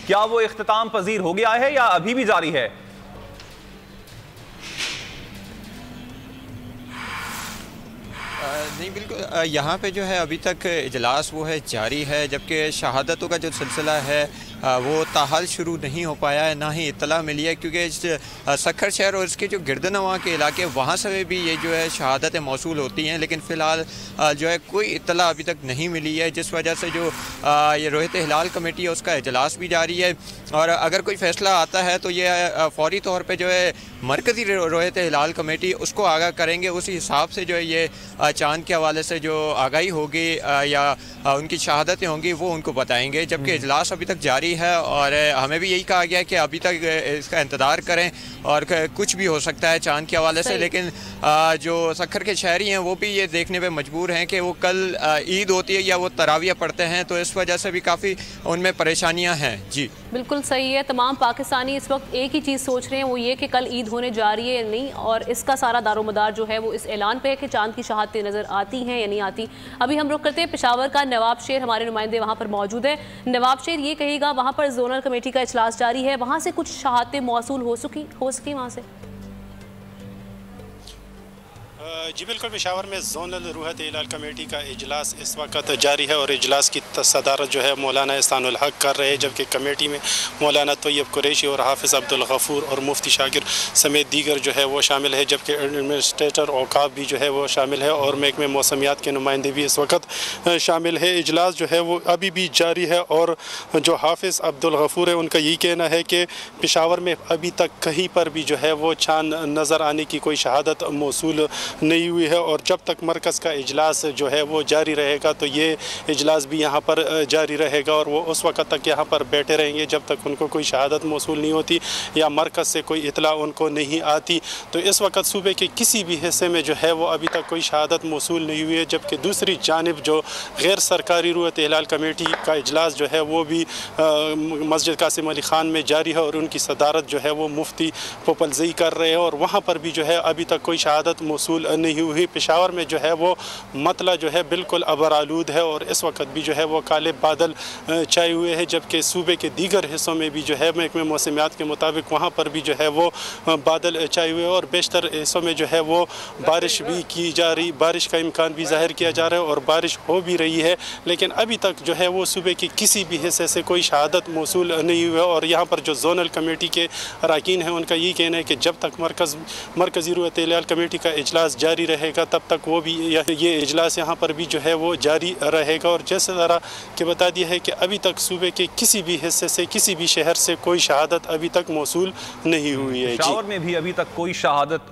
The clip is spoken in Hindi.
क्या वो इख्तिताम पजीर हो गया है या अभी भी जारी है? नहीं, बिल्कुल यहाँ पे जो है अभी तक इजलास वो है जारी है, जबकि शहादतों का जो सिलसिला है वो ताहाल शुरू नहीं हो पाया है, ना ही इत्तला मिली है, क्योंकि सक्खर शहर और इसके जो गिरदनवा के इलाके वहाँ से भी ये जो है शहादतें मौसूल होती हैं, लेकिन फ़िलहाल जो है कोई इत्तला अभी तक नहीं मिली है, जिस वजह से जो ये रोहित हिलाल कमेटी है उसका इजलास भी जारी है। और अगर कोई फ़ैसला आता है तो ये फ़ौरी तौर पर जो है मरकज़ी रोहित हिलाल कमेटी उसको आगाह करेंगे, उसी हिसाब से जो है ये चाँद के हवाले से जो आगाही होगी या उनकी शहादतें होंगी वो उनको बताएंगे, जबकि इजलास अभी तक जारी है। और हमें भी यही कहा गया है कि अभी तक इसका इंतज़ार करें और कुछ भी हो सकता है चाँद के हवाले से, लेकिन जो सक्खर के शहरी हैं वो भी ये देखने पे मजबूर हैं कि वो कल ईद होती है या वो तरावियाँ पढ़ते हैं, तो इस वजह से भी काफ़ी उनमें परेशानियाँ हैं। जी बिल्कुल सही है। तमाम पाकिस्तानी इस वक्त एक ही चीज़ सोच रहे हैं, वो ये कि कल ईद होने जा रही है या नहीं, और इसका सारा दारोमदार जो है वो इस ऐलान पे है कि चांद की शहादतें नज़र आती हैं या नहीं आती। अभी हम रुख करते हैं पेशावर का। नवाब शेर हमारे नुमाइंदे वहाँ पर मौजूद है। नवाब शेर, ये कहिएगा, वहाँ पर जोनल कमेटी का इजलास जारी है, वहाँ से कुछ शहादतें मौसूल हो सकी वहाँ से? जी बिल्कुल, पेशावर में जोनल रोहित हिलाल कमेटी का इजलास इस वक्त जारी है और इजलास की सदारत जो है मौलाना एहसानुल हक कर रहे हैं, जबकि कमेटी में मौलाना तैयब कुरैशी और हाफिज़ अब्दुल गफूर और मुफ्ती शाकिर समेत दीगर जो है वो शामिल है, जबकि एडमिनिस्ट्रेटर औकाफ भी जो है वो शामिल है और महकमे मौसमियात के नुमाइंदे भी इस वक्त शामिल है। इजलास जो है वो अभी भी जारी है और जो हाफिज़ अब्दुल गफूर है उनका यही कहना है कि पेशावर में अभी तक कहीं पर भी जो है वो चाँद नज़र आने की कोई शहादत मौसूल नहीं हुई है, और जब तक मरकज़ का इजलास जो है वो जारी रहेगा तो ये इजलास भी यहाँ पर जारी रहेगा और वो उस वक्त तक यहाँ पर बैठे रहेंगे जब तक उनको कोई शहादत मौसूल नहीं होती या मरकज़ से कोई इतला उनको नहीं आती। तो इस वक्त सूबे के किसी भी हिस्से में जो है वो अभी तक कोई शहादत मौसूल नहीं हुई है, जबकि दूसरी जानिब जो गैर सरकारी रोहित हिलाल कमेटी का इजलास जो है वो भी मस्जिद कासिम अली ख़ान में जारी है और उनकी सदारत जो है वो मुफ्ती पोपलजई कर रहे हैं और वहाँ पर भी जो है अभी तक कोई शहादत मौसूल नहीं हुई। पेशावर में जो है वो मतला जो है बिल्कुल अबरालूद है और इस वक्त भी जो है वो काले बादल छाए हुए हैं, जबकि सूबे के दीगर हिस्सों में भी जो है महकमे मौसमियात के मुताबिक वहाँ पर भी जो है वो बादल छाए हुए हैं और बेशतर हिस्सों में जो है वो बारिश भी की जा रही, बारिश का इम्कान भी ज़ाहिर किया जा रहा है और बारिश हो भी रही है, लेकिन अभी तक जो है वो सूबे के किसी भी हिस्से से कोई शहादत मौसूल नहीं हुआ। और यहाँ पर जो जोनल कमेटी के अरकान हैं उनका यही कहना है कि जब तक मरकज़ी रोहित हिलाल कमेटी का इजलास जारी रहेगा तब तक वो भी ये इजलास यहाँ पर भी जो है वो जारी रहेगा। और जैसे ज़रा कि बता दिया है कि अभी तक सूबे के किसी भी हिस्से से, किसी भी शहर से कोई शहादत अभी तक मौसूल नहीं हुई है। पेशावर में भी अभी तक कोई शहादत